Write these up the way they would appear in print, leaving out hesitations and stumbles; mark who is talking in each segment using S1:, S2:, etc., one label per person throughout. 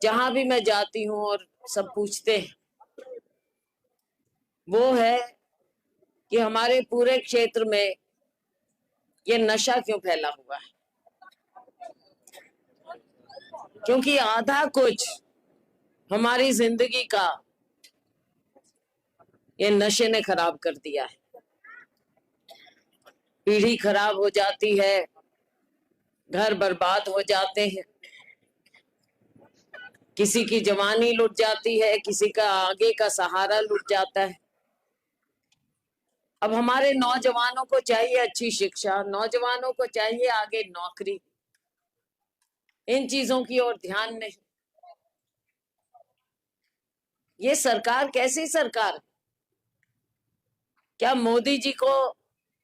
S1: जहां भी मैं जाती हूँ और सब पूछते हैं वो है कि हमारे पूरे क्षेत्र में ये नशा क्यों फैला हुआ है। क्योंकि आधा कुछ हमारी जिंदगी का ये नशे ने खराब कर दिया है। पीढ़ी खराब हो जाती है, घर बर्बाद हो जाते हैं, किसी की जवानी लुट जाती है, किसी का आगे का सहारा लुट जाता है। अब हमारे नौजवानों को चाहिए अच्छी शिक्षा, नौजवानों को चाहिए आगे नौकरी, इन चीजों की ओर ध्यान नहीं। ये सरकार कैसी सरकार? क्या मोदी जी को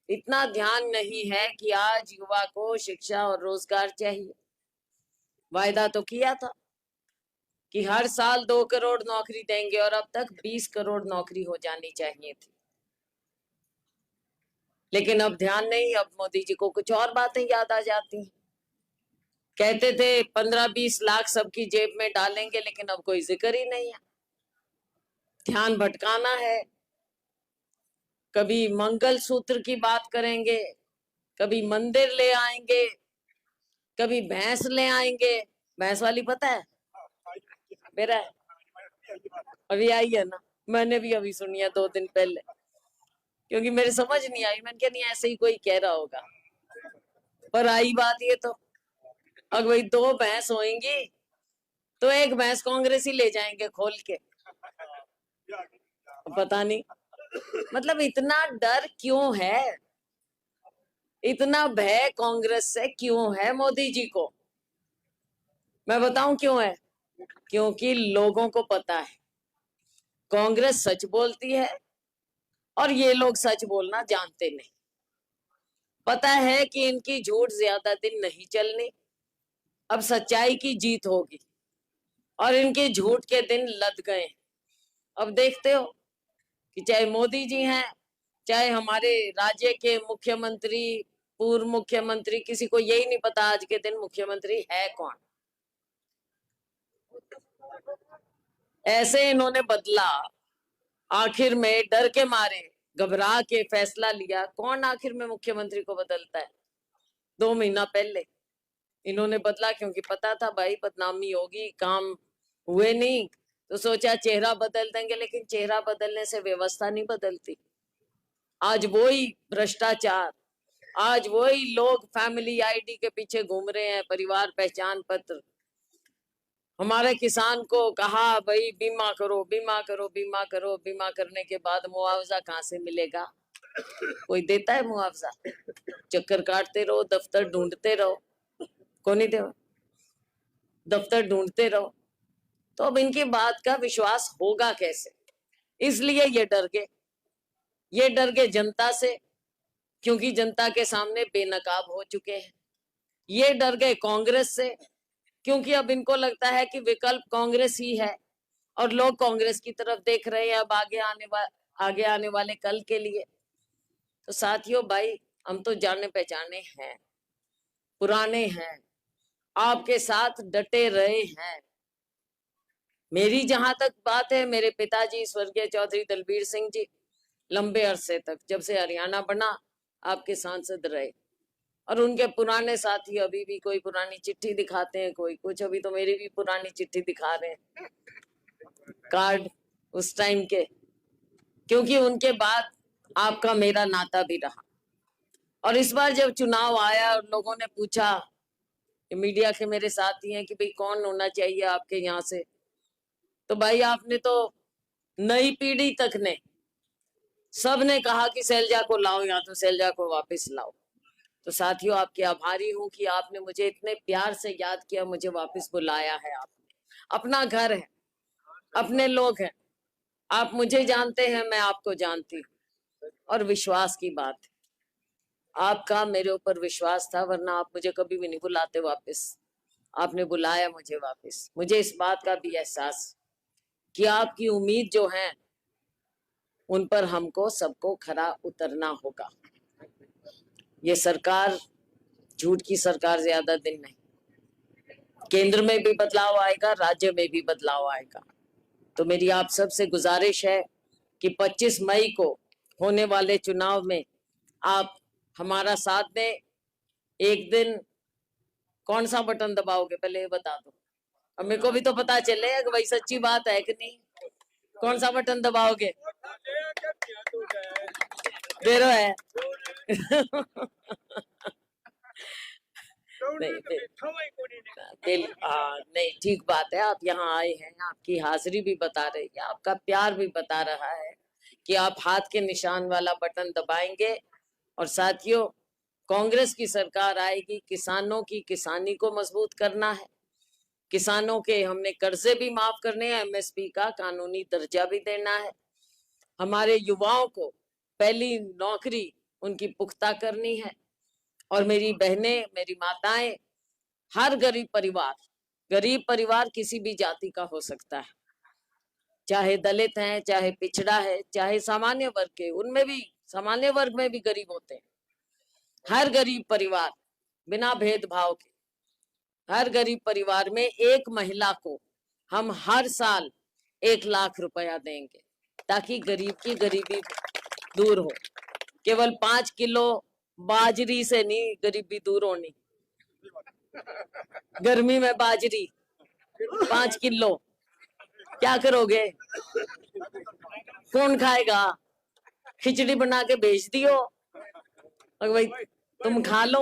S1: इतना ध्यान नहीं है कि आज युवा को शिक्षा और रोजगार चाहिए? वायदा तो किया था कि हर साल 2 करोड़ नौकरी देंगे और अब तक 20 करोड़ नौकरी हो जानी चाहिए थी। लेकिन अब ध्यान नहीं, अब मोदी जी को कुछ और बातें याद आ जाती हैं। कहते थे 15-20 लाख सबकी जेब में डालेंगे, लेकिन अब कोई जिक्र ही नहीं है। ध्यान भटकाना है। कभी मंगल सूत्र की बात करेंगे, कभी मंदिर ले आएंगे, कभी भैंस ले आएंगे। भैंस वाली पता है मेरा? अभी आई है ना, मैंने भी अभी सुनी है 2 दिन पहले, क्योंकि मेरे समझ नहीं आई। मैंने कहा नहीं, ऐसे ही कोई कह रहा होगा, पर आई बात ये तो अगर भाई 2 भैंस होंगी तो एक भैंस कांग्रेस ही ले जाएंगे खोल के। पता नहीं, मतलब इतना डर क्यों है, इतना भय कांग्रेस से क्यों है मोदी जी को? मैं बताऊं क्यों है। क्योंकि लोगों को पता है कांग्रेस सच बोलती है और ये लोग सच बोलना जानते नहीं। पता है कि इनकी झूठ ज्यादा दिन नहीं चलनी, अब सच्चाई की जीत होगी और इनके झूठ के दिन लद गए। अब देखते हो कि चाहे मोदी जी हैं, चाहे हमारे राज्य के मुख्यमंत्री, पूर्व मुख्यमंत्री, किसी को यही नहीं पता आज के दिन मुख्यमंत्री है कौन। ऐसे इन्होंने बदला, आखिर में डर के मारे घबरा के फैसला लिया। कौन आखिर में मुख्यमंत्री को बदलता है? 2 महीना पहले इन्होंने बदला, क्योंकि पता था भाई बदनामी होगी, काम हुए नहीं तो सोचा चेहरा बदल देंगे। लेकिन चेहरा बदलने से व्यवस्था नहीं बदलती। आज वही भ्रष्टाचार, आज वही लोग फैमिली आईडी के पीछे घूम रहे हैं, परिवार पहचान पत्र। हमारे किसान को कहा भाई बीमा करो, बीमा करो, बीमा करो, बीमा करने के बाद मुआवजा कहाँ से मिलेगा? कोई देता है मुआवजा? चक्कर काटते रहो, दफ्तर ढूंढते रहो, कौन नहीं दे, दफ्तर ढूंढते रहो। तो अब इनकी बात का विश्वास होगा कैसे? इसलिए ये डर गए, ये डर गए जनता से, क्योंकि जनता के सामने बेनकाब हो चुके हैं। ये डर गए कांग्रेस से, क्योंकि अब इनको लगता है कि विकल्प कांग्रेस ही है और लोग कांग्रेस की तरफ देख रहे हैं अब आगे आने वाले कल के लिए। तो साथियों, भाई हम तो जाने पहचाने हैं, पुराने हैं, आपके साथ डटे रहे हैं। मेरी जहां तक बात है, मेरे पिताजी स्वर्गीय चौधरी दलबीर सिंह जी लंबे अरसे तक, जब से हरियाणा बना, आपके सांसद रहे। और उनके पुराने साथी अभी भी कोई पुरानी चिट्ठी दिखाते हैं, कोई कुछ। अभी तो मेरी भी पुरानी चिट्ठी दिखा रहे हैं, कार्ड उस टाइम के, क्योंकि उनके बाद आपका मेरा नाता भी रहा। और इस बार जब चुनाव आया और लोगों ने पूछा, मीडिया के मेरे साथी हैं, कि भाई कौन होना चाहिए आपके यहाँ से, तो भाई आपने तो नई पीढ़ी तक ने, सब ने कहा कि शैलजा को लाओ, या तो शैलजा को वापस लाओ। तो साथियों, आपके आभारी हूं कि आपने मुझे इतने प्यार से याद किया, मुझे वापस बुलाया है। आपने अपना घर है, अपने लोग हैं, आप मुझे जानते हैं, मैं आपको जानती हूँ। और विश्वास की बात है, आपका मेरे ऊपर विश्वास था, वरना आप मुझे कभी भी नहीं बुलाते वापस। आपने बुलाया मुझे वापस। मुझे इस बात का भी एहसास कि आपकी उम्मीद जो है उन पर हमको सबको खरा उतरना होगा। ये सरकार झूठ की सरकार ज्यादा दिन नहीं, केंद्र में भी बदलाव आएगा, राज्य में भी बदलाव आएगा। तो मेरी आप सबसे गुजारिश है कि 25 मई को होने वाले चुनाव में आप हमारा साथ दें। एक दिन कौन सा बटन दबाओगे पहले ये बता दो, अब मेरे को भी तो पता चले कि भाई सच्ची बात है कि नहीं। कौन सा बटन दबाओगे? देरो है नहीं, ठीक बात है, आप यहाँ आए हैं, आपकी हाजिरी भी बता रही है, आपका प्यार भी बता रहा है कि आप हाथ के निशान वाला बटन दबाएंगे। और साथियों, कांग्रेस की सरकार आएगी, किसानों की किसानी को मजबूत करना है, किसानों के हमने कर्जे भी माफ करने हैं, एमएसपी का कानूनी दर्जा भी देना है, हमारे युवाओं को पहली नौकरी उनकी पुख्ता करनी है। और मेरी बहनें, मेरी माताएं, हर गरीब परिवार किसी भी जाति का हो सकता है, चाहे दलित हैं, चाहे पिछड़ा है, चाहे सामान्य वर्ग के, उनमें भी सामान्य वर्ग में भी गरीब होते हैं। हर गरीब परिवार बिना भेदभाव के, हर गरीब परिवार में एक महिला को हम हर साल 1 लाख रुपया देंगे, ताकि गरीब की गरीबी दूर हो। केवल 5 किलो बाजरी से नहीं गरीबी दूर होनी, गर्मी में बाजरी 5 किलो क्या करोगे? कौन खाएगा? खिचड़ी बना के भेज दियो, भाई तुम खा लो,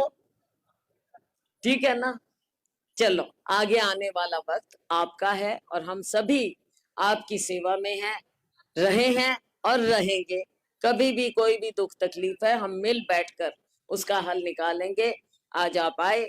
S1: ठीक है ना। चलो, आगे आने वाला वक्त आपका है और हम सभी आपकी सेवा में हैं, रहे हैं और रहेंगे। कभी भी कोई भी दुख तकलीफ है, हम मिल बैठकर उसका हल निकालेंगे। आज आप आए,